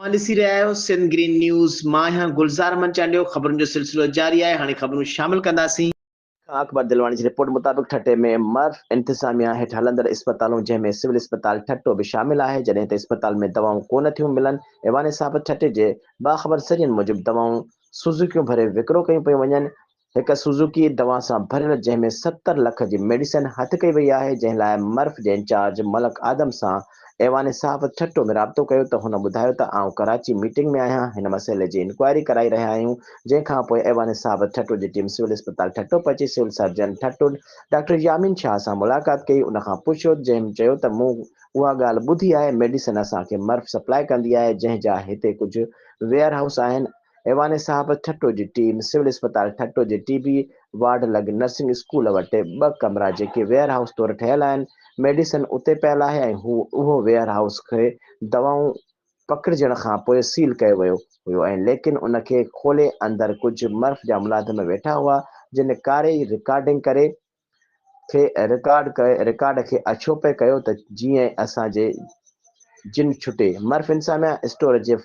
ॾिसी रहिया आहियो सिंध ग्रीन न्यूज़। मां आहियां गुलज़ार मंचांडियो। ख़बरुनि जो सिलसिलो जारी आहे। हाणे ख़बरूं शामिल कंदासीं। अकबर दिलवानी जी रिपोर्ट मुताबिक़ ठटे में मर्फ इंतिज़ामिया हेठि हलंदड़ इस्पतालूं जंहिंमें सिविल इस्पताल ठटो बि शामिल आहे, जॾहिं त इस्पताल में दवाऊं कोन थियूं मिलनि। ऐवान साहब ठटे जे बाख़बर सरियनि मूजिबि दवाऊं सुज़ुकियूं भरे विकिरो कयूं पियूं वञनि। हिकु सुज़ुकी दवा सां भरियल जंहिंमें 70 लख जी मेडिसिन हथु कई वई आहे, जंहिं लाइ मर्फ जे इंचार्ज मलक आदम सां ऐवान साहब ठटो में राब्तो कयो त हुन ॿुधायो त आउं कराची मीटिंग में आहियां, हिन मसइले जी इंक्वायरी कराई रहिया आहियूं। जंहिंखां पोइ ऐवान साहब ठटो जी टीम सिविल इस्पताल ठटो पहुची civil surgeon Thatta doctor Yamin Shah सां मुलाक़ात कई। उनखां पुछियो, जंहिं चयो त मूं उहा ॻाल्हि ॿुधी आहे, मेडिसिन असांखे मर्फ सप्लाई कंदी आहे, जंहिंजा हिते कुझु वेयर हाउस आहिनि। ऐवान साहब ठटो जी टीम सिविल इस्पताल ठटो जे टीबी वार्ड लॻ नर्सिंग स्कूल वटि 2 कमरा जेके वेयर हाउस तौरु ठहियल आहिनि, मेडिसिन उते पियल आहे ऐं उहो वेयर हाउस खे दवाऊं पकड़जण खां पोइ सील कयो वियो हुयो ऐं लेकिन उनखे खोले अंदरि कुझु मर्फ जा मुलाज़िम वेठा हुआ, जिन कारे रिकॉर्डिंग करे रिकॉर्ड खे अछोपे कयो त जीअं असांजे जिन छुटे। मर्फ इंतिज़ामिया स्टोर जे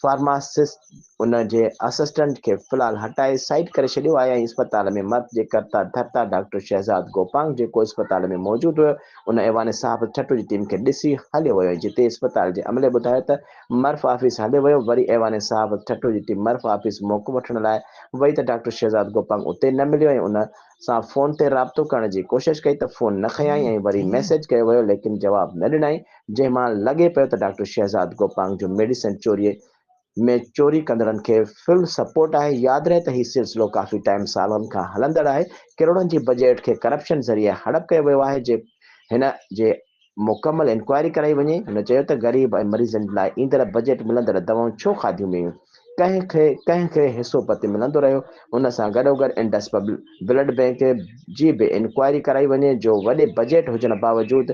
फार्मासिस्ट उन जे असिस्टेंट खे फ़िलहाल हटाए साइड करे छॾियो आहे ऐं इस्पताल में मर्फ जे करता धरता डॉक्टर शहज़ाद गोपांग जेको इस्पताल में मौजूदु हुयो, उन ऐवान साहब ठटो जी टीम खे ॾिसी हलियो वियो, जिते इस्पताल जे अमले ॿुधायो त मर्फ ऑफिस हलियो वियो। वरी ऐवान साहब ठटो जी टीम मर्फ ऑफिस मोको वठण लाइ वई त डॉक्टर शहज़ाद गोपांग उते न मिलियो ऐं उन सां फ़ोन ते राब्तो करण जी कोशिशि कई त फ़ोन न खयाई ऐं वरी मैसेज कयो वियो, लेकिन जवाबु न ॾिनई। जंहिं मां लॻे पियो त डॉक्टर शहज़ाद गोपांग जो मेडिसिन चोरी कंदड़नि खे फुल सपोर्ट आहे। यादि रहे त हीउ सिलसिलो काफ़ी टाइम सालनि खां हलंदड़ आहे। किरोड़नि जी बजट खे करप्शन ज़रिए हड़प कयो वियो आहे। हिन जे मुकमल इंक्वायरी कराई वञे। हुन चयो त ग़रीब ऐं मरीज़नि लाइ ईंदड़ बजट मिलंदड़ दवाऊं छो खाधियूं वेयूं, कंहिंखे हिसो पति मिलंदो रहियो। हुन सां गॾोगॾु इंडस ब्लड बैंक जी बि इंक्वायरी कराई वञे, जो वॾे बजट हुजण बावजूदि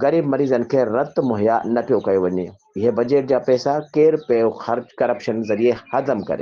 ग़रीब मरीज़नि खे रत मुहैया न पियो कयो वञे। इहे बजट जा पैसा केरु पियो ख़र्च करप्शन ज़रिए हज़म करे।